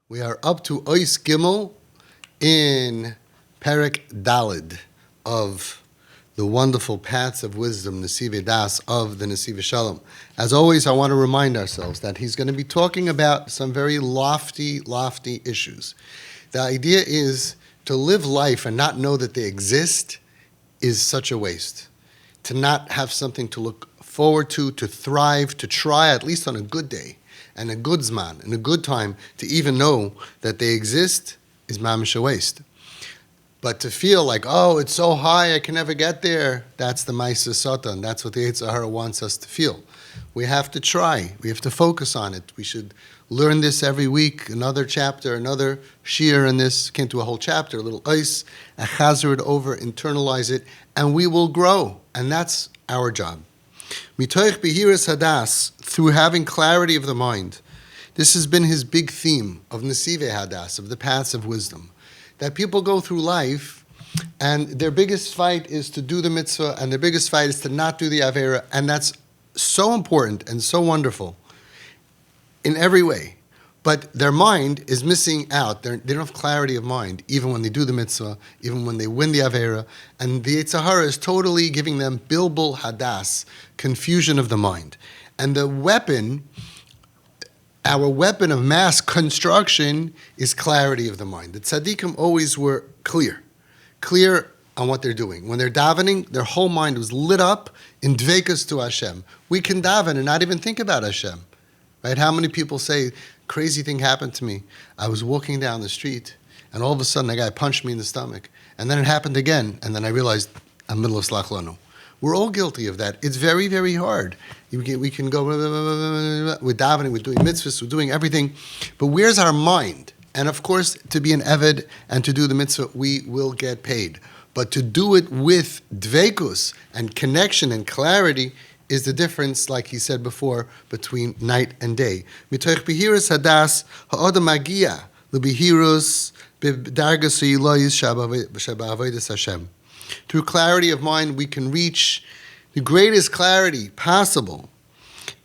We are up to Ois Gimel in Perek Dalid of the wonderful paths of wisdom, Nesivei Daas of the Nesivas Shalom. As always, I want to remind ourselves that he's going to be talking about some very lofty issues. The idea is to live life and not know that they exist is such a waste. To not have something to look forward to thrive, to try at least on a good day, and a good zman, and a good time, to even know that they exist is mamish a waste. But to feel like, oh, it's so high, I can never get there, that's the Maisa Satan. That's what the Yetzer Hara wants us to feel. We have to try. We have to focus on it. We should learn this every week, another chapter, another shir in this. Can't do a whole chapter, a little ice, a chazer it over, internalize it, and we will grow. And that's our job. Mitoich behiras hadas, through having clarity of the mind. This has been his big theme of Nesivei hadas, of the paths of wisdom. That people go through life, and their biggest fight is to do the mitzvah, and their biggest fight is to not do the avera, and that's so important and so wonderful in every way. But their mind is missing out. They don't have clarity of mind, even when they do the mitzvah, even when they win the avera. And the Yetzer Hara is totally giving them bilbul hadas, confusion of the mind. And the weapon, our weapon of mass construction, is clarity of the mind. The tzaddikim always were clear on what they're doing. When they're davening, their whole mind was lit up in dvekas to Hashem. We can daven and not even think about Hashem. Right? How many people say, crazy thing happened to me. I was walking down the street, and all of a sudden a guy punched me in the stomach. And then it happened again, and then I realized I'm middle of slach lanu. We're all guilty of that. It's very, very hard. We can go, we're davening, we're doing mitzvahs, we're doing everything. But where's our mind? And of course, to be an eved and to do the mitzvah, we will get paid. But to do it with dvekus and connection and clarity is the difference, like he said before, between night and day. Mitoich behiras hadas ha'odam magia lebihirus b'dargas ha'yiloyis sheba'avodas Hashem. Through clarity of mind, we can reach the greatest clarity possible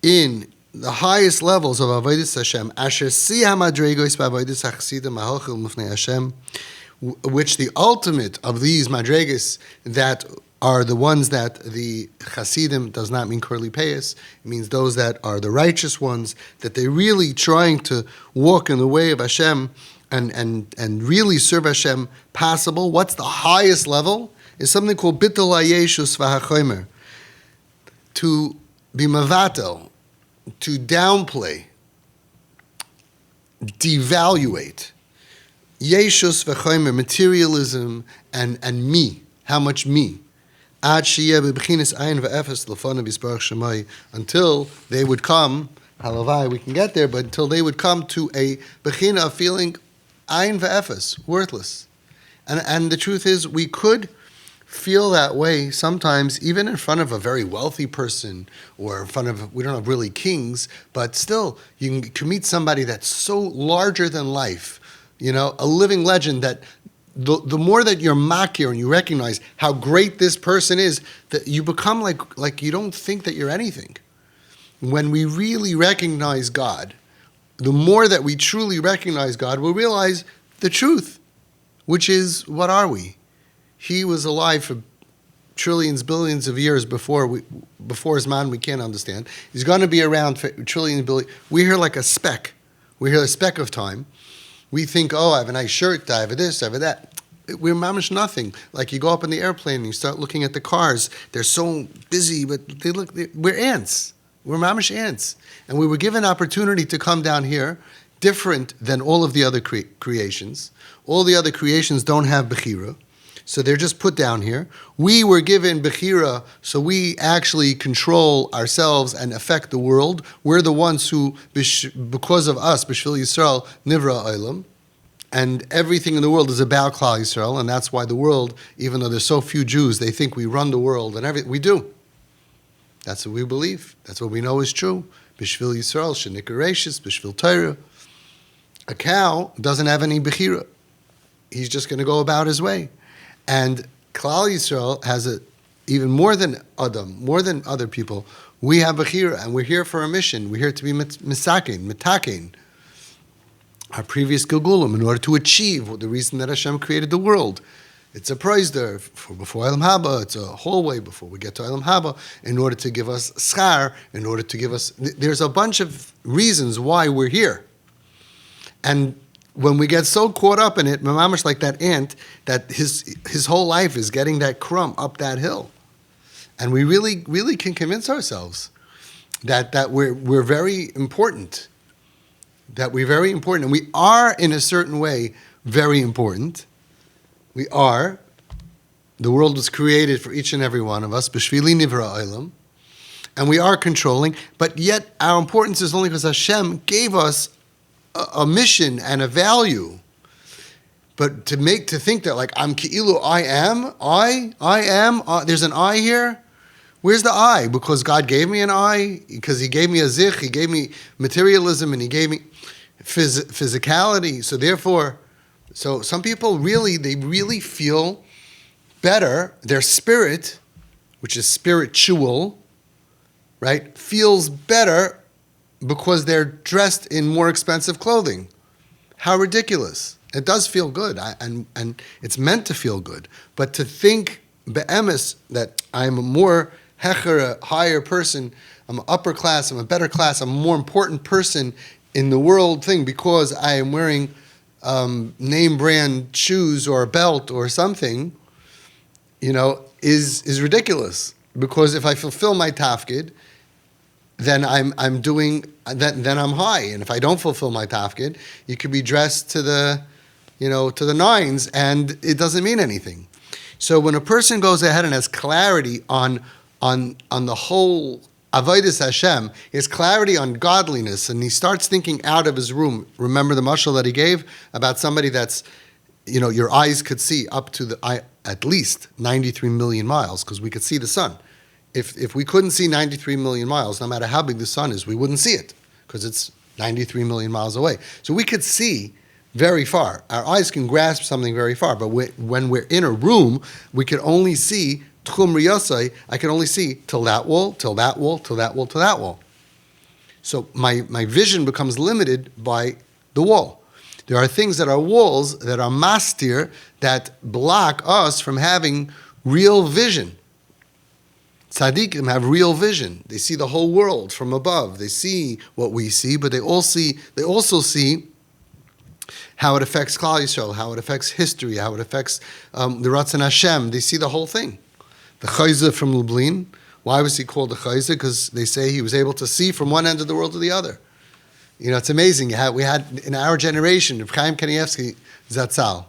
in the highest levels of avodas Hashem. Asher si hamadregos b'avodas hachsidim ha'hochel mufnei Hashem, which the ultimate of these madregas that are the ones that the Hasidim does not mean Korli Peyas. It means those that are the righteous ones, that they're really trying to walk in the way of Hashem and really serve Hashem possible. What's the highest level? Is something called Bittul HaYeshus V'HaChomer. To be mavatel, to downplay, devaluate, Yeshus V'chomer, materialism and me, how much me. Until they would come, halavai, we can get there, but until they would come to a bechina of feeling ayin ve'efes, worthless. And the truth is, we could feel that way sometimes, even in front of a very wealthy person, or in front of, we don't have really kings, but still, you can meet somebody that's so larger than life, a living legend that the more that you're makir and you recognize how great this person is, that you become like you don't think that you're anything. When we really recognize God, the more that we truly recognize God, we'll realize the truth, which is, what are we? He was alive for trillions, billions of years before his man we can't understand. He's going to be around for trillions, billions. We're here like a speck. We're here a speck of time. We think, oh, I have a nice shirt, I have this, I have that. We're mamish nothing. Like you go up in the airplane and you start looking at the cars. They're so busy, but we're ants. We're mamish ants. And we were given opportunity to come down here, different than all of the other creations. All the other creations don't have bechira, so they're just put down here. We were given bechira, so we actually control ourselves and affect the world. We're the ones who, because of us, B'shvil Yisrael, Nivra Olam, and everything in the world is about Klal Yisrael, and that's why the world, even though there's so few Jews, they think we run the world, and everything. We do. That's what we believe. That's what we know is true. B'shvil Yisrael, Shenikar Reishis, B'shvil Torah. A cow doesn't have any bechira. He's just going to go about his way. And Klal Yisrael has even more than Adam, more than other people. We have bechira, and we're here for a mission. We're here to be misakin, mitakin. our previous Gegulim, in order to achieve the reason that Hashem created the world. It's a prize there before Olam Haba. It's a hallway before we get to Olam Haba, in order to give us schar, in order to give us... There's a bunch of reasons why we're here. And when we get so caught up in it, mamash, like that ant, that his whole life is getting that crumb up that hill. And we really, really can convince ourselves that we're very important. That we're very important. And we are, in a certain way, very important. We are. The world was created for each and every one of us. B'shvili nivra olam. And we are controlling. But yet our importance is only because Hashem gave us a mission and a value. But to think that like I'm ki'ilu, I am, there's an I here. Where's the I? Because God gave me an I, because He gave me a zich, He gave me materialism, and He gave me physicality. So therefore, some people they really feel better. Their spirit, which is spiritual, right, feels better because they're dressed in more expensive clothing. How ridiculous. It does feel good, and it's meant to feel good. But to think, be'emes, that I'm a more hecher, a higher person, I'm an upper class, I'm a better class, I'm a more important person in the world thing because I am wearing name brand shoes or a belt or something, is ridiculous. Because if I fulfill my tafkid, then I'm high. And if I don't fulfill my tafkid, you could be dressed to the nines, and it doesn't mean anything. So when a person goes ahead and has clarity on the whole avodas Hashem, he has clarity on godliness, and he starts thinking out of his room. Remember the mashal that he gave about somebody that's, your eyes could see up to at least 93 million miles, because we could see the sun. If we couldn't see 93 million miles, no matter how big the sun is, we wouldn't see it, because it's 93 million miles away. So we could see very far. Our eyes can grasp something very far, but when we're in a room, we can only see Tchum Riyasai, I can only see till that wall, till that wall, till that wall, till that wall. So my vision becomes limited by the wall. There are things that are walls, that are mastir, that block us from having real vision. Tzaddikim have real vision. They see the whole world from above. They see what we see, but they also see how it affects Klal Yisrael, how it affects history, how it affects the Ratzon Hashem. They see the whole thing. The CHIZUK from Lublin, why was he called the CHIZUK? Because they say he was able to see from one end of the world to the other. It's amazing. We had in our generation, Reb Chaim Kanievsky Zatzal,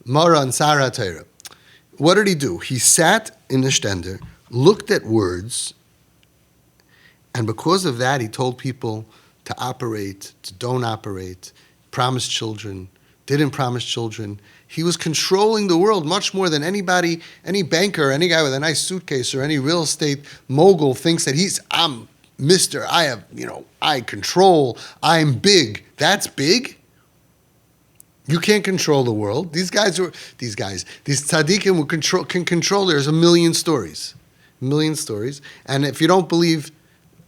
Mara and Sarah Torah. What did he do? He sat in the stender, looked at words, and because of that, he told people to operate, to don't operate, promised children, didn't promise children. He was controlling the world much more than anybody, any banker, any guy with a nice suitcase, or any real estate mogul thinks that I'm Mr. I control, I'm big. That's big? You can't control the world. These tzaddikim can control. There's a million stories. And if you don't believe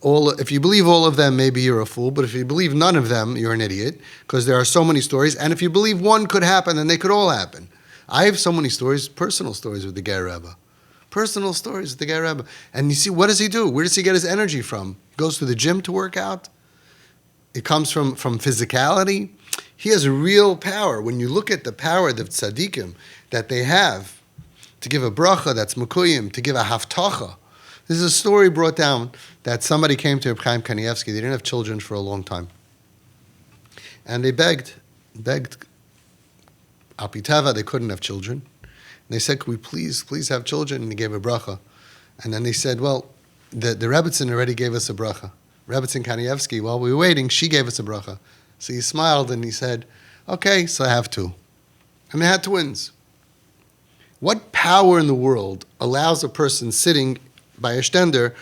if you believe all of them, maybe you're a fool. But if you believe none of them, you're an idiot, because there are so many stories. And if you believe one could happen, then they could all happen. I have so many stories, personal stories with the Ger Rebbe. Personal stories with the Ger Rebbe. And you see, what does he do? Where does he get his energy from? He goes to the gym to work out. It comes from physicality. He has real power. When you look at the power of the tzaddikim that they have to give a bracha that's mekuyim, to give a haftacha. This is a story brought down that somebody came to Reb Chaim Kanievsky. They didn't have children for a long time. And they begged. Al pi teva, they couldn't have children. And they said, could we please have children? And he gave a bracha. And then they said, well, the Rebbetzin already gave us a bracha. Rebbetzin Kanievsky, while we were waiting, she gave us a bracha. So he smiled and he said, okay, so I have two. And they had twins. What power in the world allows a person sitting by a stender,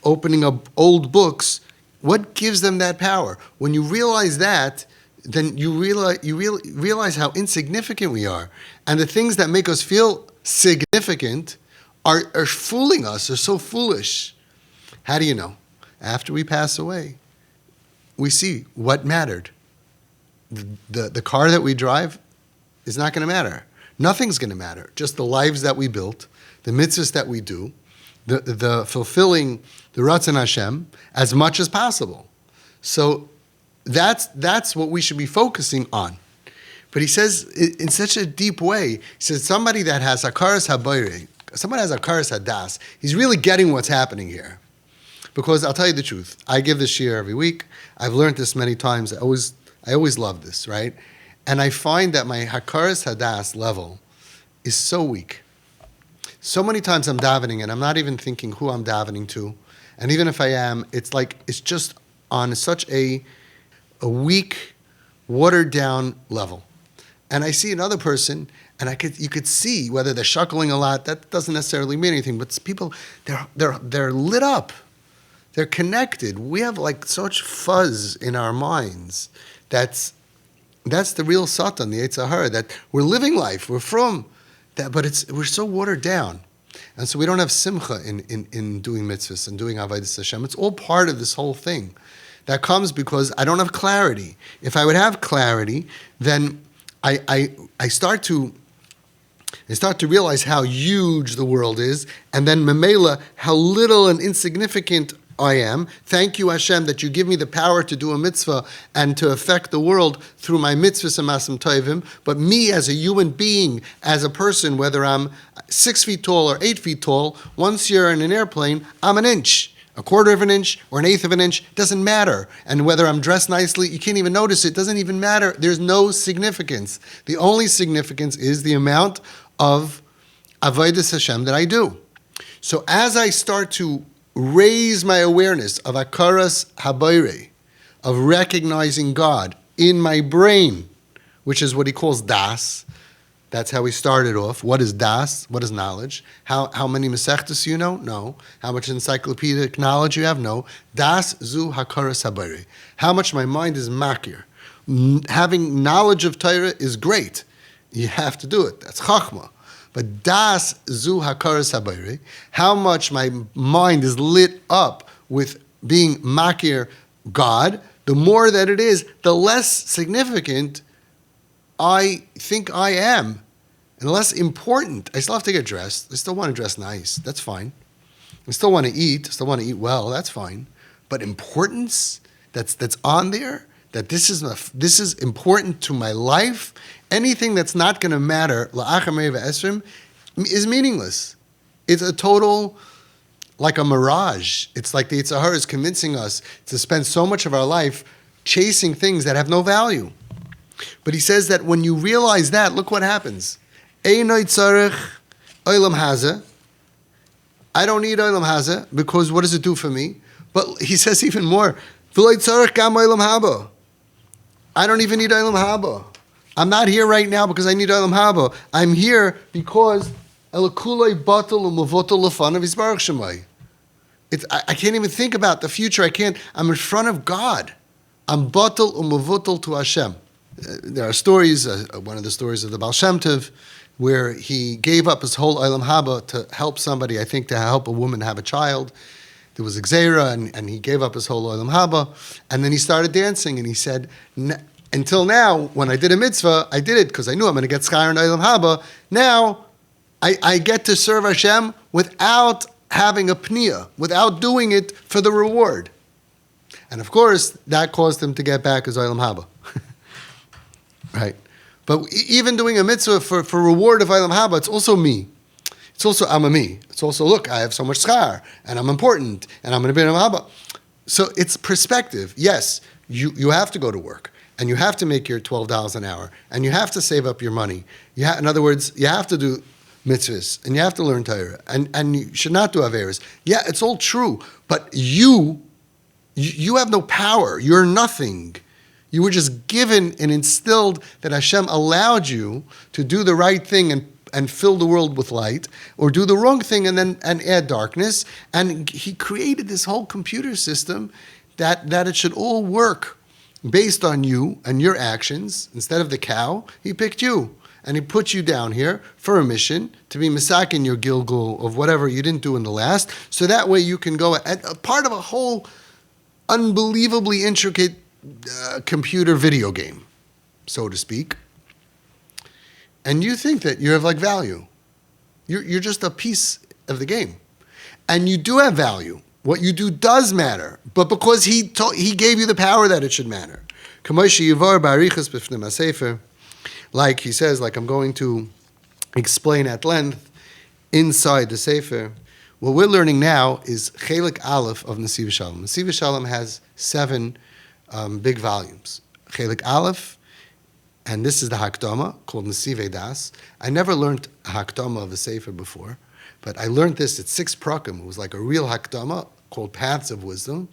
opening up old books? What gives them that power? When you realize that, then you realize how insignificant we are. And the things that make us feel significant are fooling us, are so foolish. How do you know? After we pass away, we see what mattered. the car that we drive is not going to matter. Nothing's going to matter. Just the lives that we built, the mitzvahs that we do, the fulfilling the Ratzon Hashem as much as possible. So that's what we should be focusing on. But he says in such a deep way, he says somebody that has Hakaras Habayre, someone has Hakaras Hadas, he's really getting what's happening here. Because I'll tell you the truth, I give this shiur every week. I've learned this many times. I always love this, right? And I find that my Hakaras Hadas level is so weak. So many times I'm davening and I'm not even thinking who I'm davening to. And even if I am, it's just on such a weak, watered down level. And I see another person, and you could see whether they're shuckling a lot. That doesn't necessarily mean anything. But people, they're lit up. They're connected. We have like such fuzz in our minds. That's the real Satan, the Yetzer Hara, that we're living life. We're from that, but we're so watered down, and so we don't have simcha in doing mitzvahs and doing avodas Hashem. It's all part of this whole thing. That comes because I don't have clarity. If I would have clarity, then I start to realize how huge the world is, and then memela, how little and insignificant I am. Thank you, Hashem, that you give me the power to do a mitzvah and to affect the world through my mitzvahs and masim tovim. But me as a human being, as a person, whether I'm 6 feet tall or 8 feet tall, once you're in an airplane, I'm an inch. A quarter of an inch or an eighth of an inch, doesn't matter. And whether I'm dressed nicely, you can't even notice it, doesn't even matter. There's no significance. The only significance is the amount of avodas Hashem that I do. So as I start to raise my awareness of Hakaras Habayre, of recognizing God in my brain, which is what he calls Daas. That's how we started off. What is Daas? What is knowledge? How many Masechtas you know? No. How much encyclopedic knowledge you have? No. Daas zu Hakaras Habayre. How much my mind is makir. Having knowledge of Torah is great. You have to do it. That's Chachma. But Das zu Hakaras Habayre, how much my mind is lit up with being makir God, the more that it is, the less significant I think I am, and less important. I still have to get dressed. I still want to dress nice. That's fine. I still want to eat. I still want to eat well. That's fine. But importance that's on there, that this is important to my life. Anything that's not going to matter is meaningless. It's a total, like a mirage. It's like the Yetzer Hara is convincing us to spend so much of our life chasing things that have no value. But he says that when you realize that, look what happens. Einoi tzarech olam hazeh. I don't need olam hazeh because what does it do for me? But he says even more. V'loi tzarech gam olam haba. I don't even need olam haba. I'm not here right now because I need olam haba. I'm here because elakuloi batel u'mavotel lefanav yisbarach shemai. I can't even think about the future. I'm in front of God. I'm batel u'mavotel to Hashem. There are stories, one of the stories of the Baal Shem Tov, where he gave up his whole olam haba to help somebody, I think to help a woman have a child. There was a gzeira, and he gave up his whole olam haba, and then he started dancing, and he said, until now, when I did a mitzvah, I did it because I knew I'm going to get schar in olam haba. Now, I get to serve Hashem without having a pniya, without doing it for the reward. And of course, that caused him to get back his olam haba. Right? But even doing a mitzvah for reward of olam haba, it's also me. It's also, I'm a me. It's also, look, I have so much schar, and I'm important, and I'm going to be in olam haba. So it's perspective. Yes, you have to go to work, and you have to make your $12 an hour, and you have to save up your money. In other words, you have to do mitzvahs, and you have to learn Torah, and you should not do averos. Yeah, it's all true, but you have no power. You're nothing. You were just given and instilled that Hashem allowed you to do the right thing and fill the world with light, or do the wrong thing and add darkness. And he created this whole computer system that it should all work based on you and your actions. Instead of the cow, he picked you. And he put you down here for a mission to be misakin your gilgul of whatever you didn't do in the last. So that way you can go at a part of a whole unbelievably intricate computer video game. so to speak, and you think that you have like value. You're just a piece of the game. And you do have value. What you do does matter, but because he gave you the power that it should matter. Like he says, like I'm going to explain at length inside the Sefer. What we're learning now is Chelik Aleph of Nesivei Shalom. Nesivei Shalom has 7 big volumes. Chelik Aleph, and this is the Hakdama called Nesivei Daas. I never learned a Hakdama of the Sefer before, but I learned this at 6 prakim. It was like a real Hakdama called Paths of Wisdom.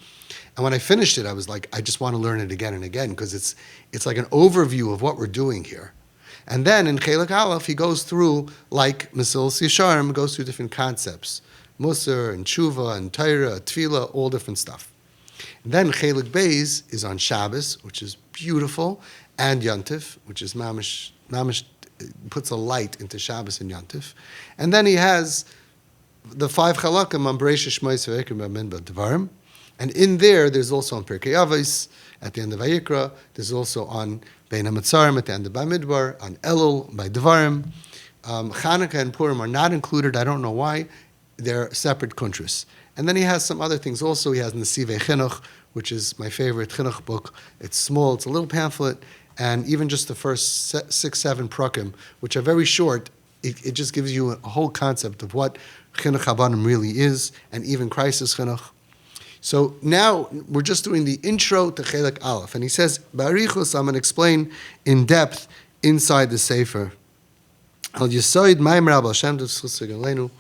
And when I finished it, I was like, I just want to learn it again and again because it's like an overview of what we're doing here. And then in Chelik Aleph, he goes through, like Mesilas Yesharim, goes through different concepts. Musar and Tshuva and Torah, Tefillah, all different stuff. And then Chelik Beis is on Shabbos, which is beautiful, and Yontif, which is mamish puts a light into Shabbos and Yontif. And then he has the 5 Chalakim on Bereishis Shmos V'Ekim B'Minba Devarim. And in there's also on Pirkei Avos, at the end of Vayikra, there's also on Bein HaMetzarim, at the end of Bamidbar, on Elul, by Devarim. Chanukah and Purim are not included, I don't know why. They're separate kuntras. And then he has some other things also. He has Nesivei Chinuch, which is my favorite Chinuch book. It's small, it's a little pamphlet, and even just the first 6, 7 prakim, which are very short, it just gives you a whole concept of what Chinuch Habanim really is, and even crisis Chinuch. So now we're just doing the intro to Chelik Aleph, and he says, Ba'arichus, I'm going to explain in depth inside the Sefer. Al Yesoid Maimer Baal Shem Tov Zchus Yagen Aleinu,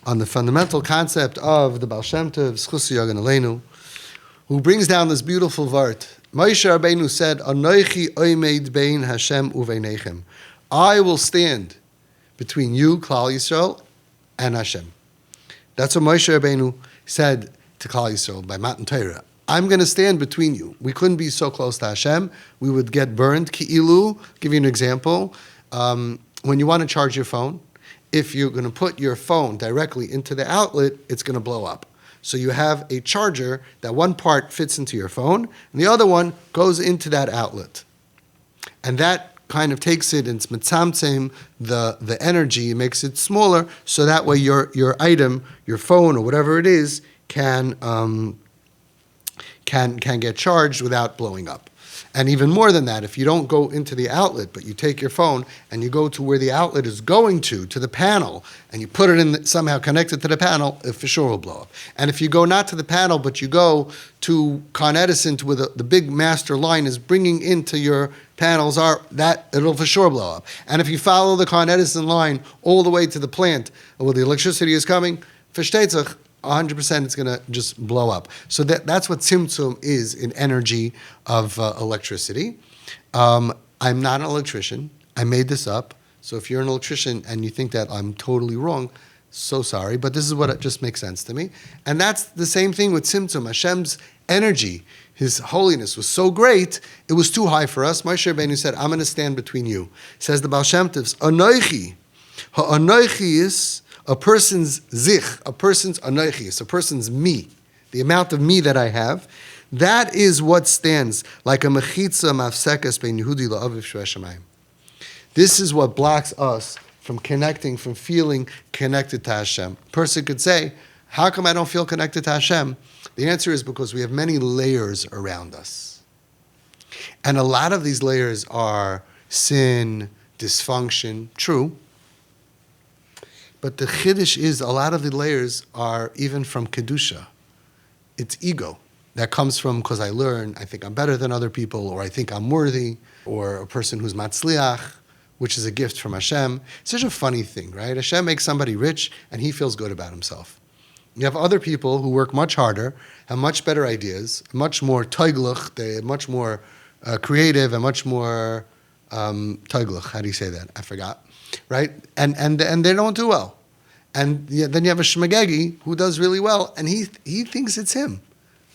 on the fundamental concept of the Baal Shem Tov Zchus Yagen Aleinu, who brings down this beautiful vart. Moshe Rabbeinu said, Anochi oimed bein Hashem uveinechem. I will stand between you, Klal Yisrael, and Hashem. That's what Moshe Rabbeinu said to Klal Yisrael by Matan Torah. I'm going to stand between you. We couldn't be so close to Hashem. We would get burned. Ki'ilu, give you an example. When you want to charge your phone, if you're going to put your phone directly into the outlet, it's going to blow up. So you have a charger that one part fits into your phone, and the other one goes into that outlet. And that kind of takes it and it's mitzamtzem the energy, makes it smaller, so that way your item, your phone or whatever it is, can get charged without blowing up. And even more than that, if you don't go into the outlet, but you take your phone and you go to where the outlet is going to the panel, and you put it in somehow connected to the panel, it for sure will blow up. And if you go not to the panel, but you go to Con Edison, to where the big master line is bringing into your panels, it'll for sure blow up. And if you follow the Con Edison line all the way to the plant where the electricity is coming, versteht 100% it's going to just blow up. So that's what Tzimtzum is in energy of electricity. I'm not an electrician. I made this up. So if you're an electrician and you think that I'm totally wrong, so sorry, but this is what it just makes sense to me. And that's the same thing with Tzimtzum. Hashem's energy, His holiness was so great, it was too high for us. Moshe Rabbeinu said, I'm going to stand between you. Says the Baal Shem Tov's, Anoichi. Ha'anoichi is a person's zich, a person's anoichis, a person's me, the amount of me that I have, that is what stands like a mechitza mafsekas bein Yehudi la'aviv shvei. This is what blocks us from connecting, from feeling connected to Hashem. A person could say, how come I don't feel connected to Hashem? The answer is because we have many layers around us. And a lot of these layers are sin, dysfunction, true. But the chiddush is a lot of the layers are even from kedusha. It's ego that comes from because I learn, I think I'm better than other people, or I think I'm worthy, or a person who's matzliach, which is a gift from Hashem. It's such a funny thing, right? Hashem makes somebody rich and he feels good about himself. You have other people who work much harder, have much better ideas, much more teiglich, they're much more creative and much more teiglich. How do you say that? I forgot. Right? And they don't do well. And then you have a shmagegi who does really well, and he thinks it's him.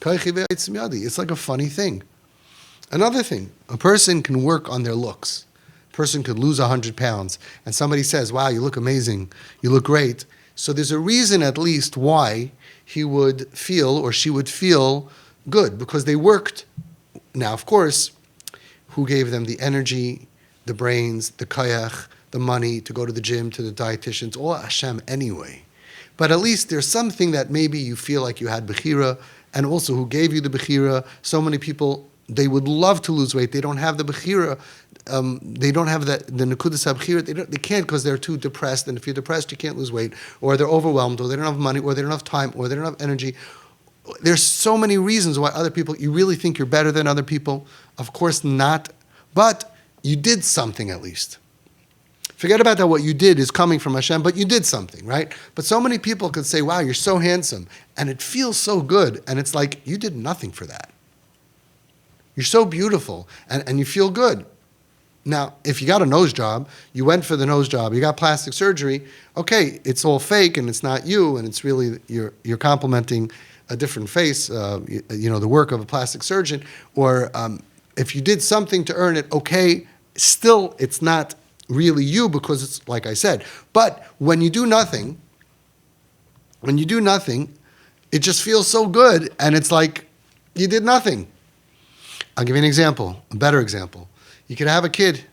It's like a funny thing. Another thing, a person can work on their looks. A person could lose 100 pounds, and somebody says, wow, you look amazing, you look great. So there's a reason at least why he would feel or she would feel good, because they worked. Now, of course, who gave them the energy, the brains, the koyach, the money to go to the gym, to the dietitians, all Hashem anyway. But at least there's something that maybe you feel like you had bechira, and also who gave you the bechira. So many people, they would love to lose weight. They don't have the bechira. They don't have the nekudas habechira. They can't because they're too depressed. And if you're depressed, you can't lose weight. Or they're overwhelmed, or they don't have money, or they don't have time, or they don't have energy. There's so many reasons why other people, you really think you're better than other people. Of course not. But you did something at least. Forget about that. What you did is coming from Hashem, but you did something, right? But so many people could say, wow, you're so handsome. And it feels so good. And it's like, you did nothing for that. You're so beautiful. And you feel good. Now, if you got a nose job, you went for the nose job, you got plastic surgery, okay, it's all fake and it's not you, and it's really, you're complimenting a different face, the work of a plastic surgeon. Or if you did something to earn it, okay, still it's not really you, because it's like I said. But when you do nothing, it just feels so good, and it's like you did nothing. I'll give you an example, a better example. You could have a kid,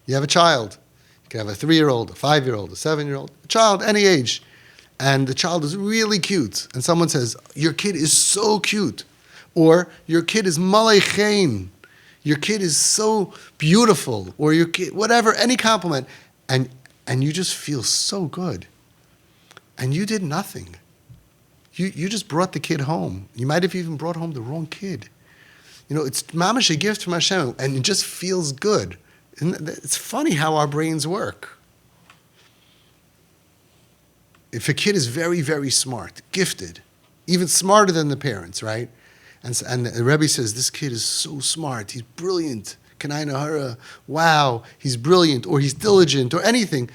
you have a child. You could have a 3-year-old, a 5-year-old, a 7-year-old, a child, any age. And the child is really cute. And someone says, your kid is so cute. Or your kid is malei chen. Your kid is so beautiful, or your kid, whatever, any compliment, and you just feel so good. And you did nothing. You just brought the kid home. You might have even brought home the wrong kid. It's mamash, a gift from Hashem, and it just feels good. And it's funny how our brains work. If a kid is very, very smart, gifted, even smarter than the parents, right? And the Rebbe says, this kid is so smart, he's brilliant, Kanai Nahara, wow, he's brilliant, or he's diligent, or anything.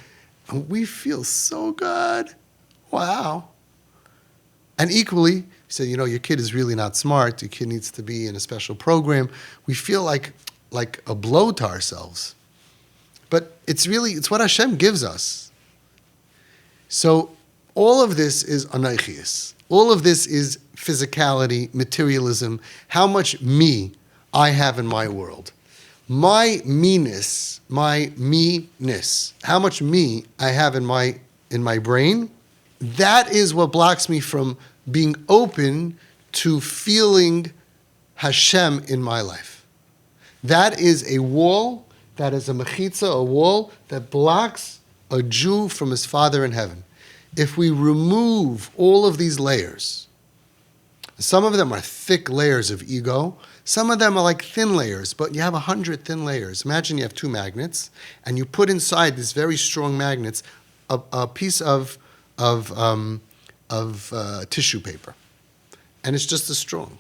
And we feel so good, wow. And equally, he said, your kid is really not smart, your kid needs to be in a special program. We feel like a blow to ourselves. But it's what Hashem gives us. So all of this is anaychias. All of this is physicality, materialism, how much me I have in my world. My me-ness, how much me I have in my brain, that is what blocks me from being open to feeling Hashem in my life. That is a wall, that is a mechitza, a wall that blocks a Jew from his Father in heaven. If we remove all of these layers, some of them are thick layers of ego, some of them are like thin layers, but you have 100 thin layers. Imagine you have 2 magnets, and you put inside these very strong magnets a piece of tissue paper, and it's just as strong.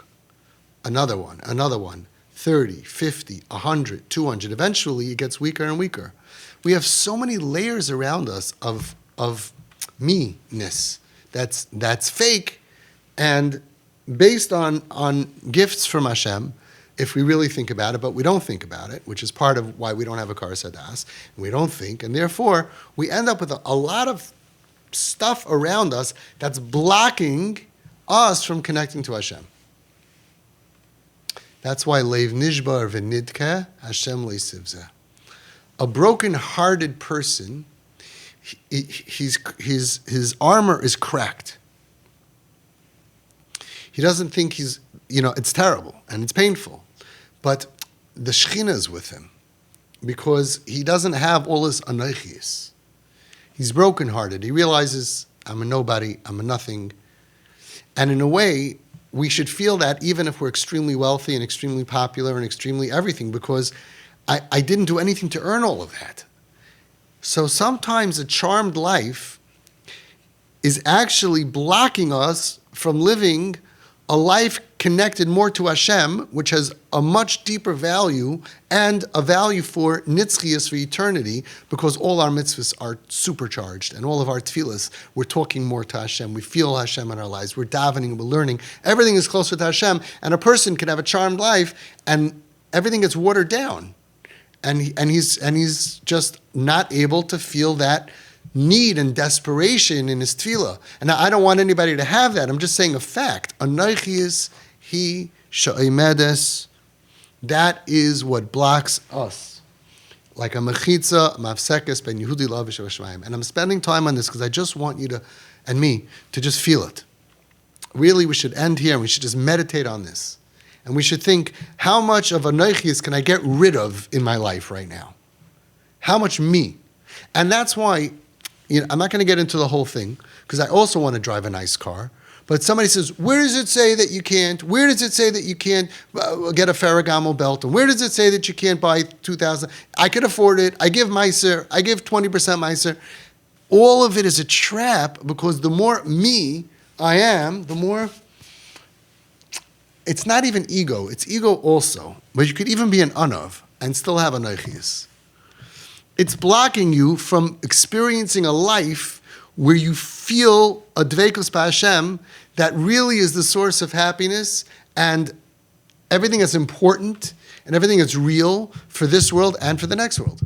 Another one, 30, 50, 100, 200. Eventually, it gets weaker and weaker. We have so many layers around us of me-ness that's fake, and based on gifts from Hashem, if we really think about it, but we don't think about it, which is part of why we don't have a Daas, and we don't think, and therefore we end up with a lot of stuff around us that's blocking us from connecting to Hashem. That's why Leiv Nishbar v'nidke Hashem leisivzeh. A broken-hearted person, his armor is cracked. He doesn't think it's terrible and it's painful, but the Shekhinah is with him because he doesn't have all his anaychis. He's brokenhearted. He realizes, I'm a nobody, I'm a nothing. And in a way, we should feel that even if we're extremely wealthy and extremely popular and extremely everything, because I didn't do anything to earn all of that. So sometimes a charmed life is actually blocking us from living a life connected more to Hashem, which has a much deeper value and a value for nitzchias, for eternity, because all our mitzvahs are supercharged, and all of our tefillas, we're talking more to Hashem. We feel Hashem in our lives. We're davening, we're learning. Everything is closer to Hashem, and a person can have a charmed life, and everything gets watered down, and he's just not able to feel that need and desperation in his tefillah. And now, I don't want anybody to have that. I'm just saying a fact. Anochi is he she'omedes That is what blocks us. Like a mechitza, mafsekes, ben Yehudi lavish v'shmayim. And I'm spending time on this because I just want you to, and me, to just feel it. Really, we should end here and we should just meditate on this. And we should think, how much of anoichias can I get rid of in my life right now? How much me? And that's why, I'm not going to get into the whole thing, because I also want to drive a nice car. But somebody says, where does it say that you can't? Where does it say that you can't get a Ferragamo belt? And where does it say that you can't buy 2,000? I can afford it. I give Meiser. I give 20% Meiser. All of it is a trap, because the more me I am, the more... It's not even ego. It's ego also. But you could even be an anav and still have anoichias. It's blocking you from experiencing a life where you feel a dveikus b'Hashem that really is the source of happiness, and everything is important and everything is real for this world and for the next world.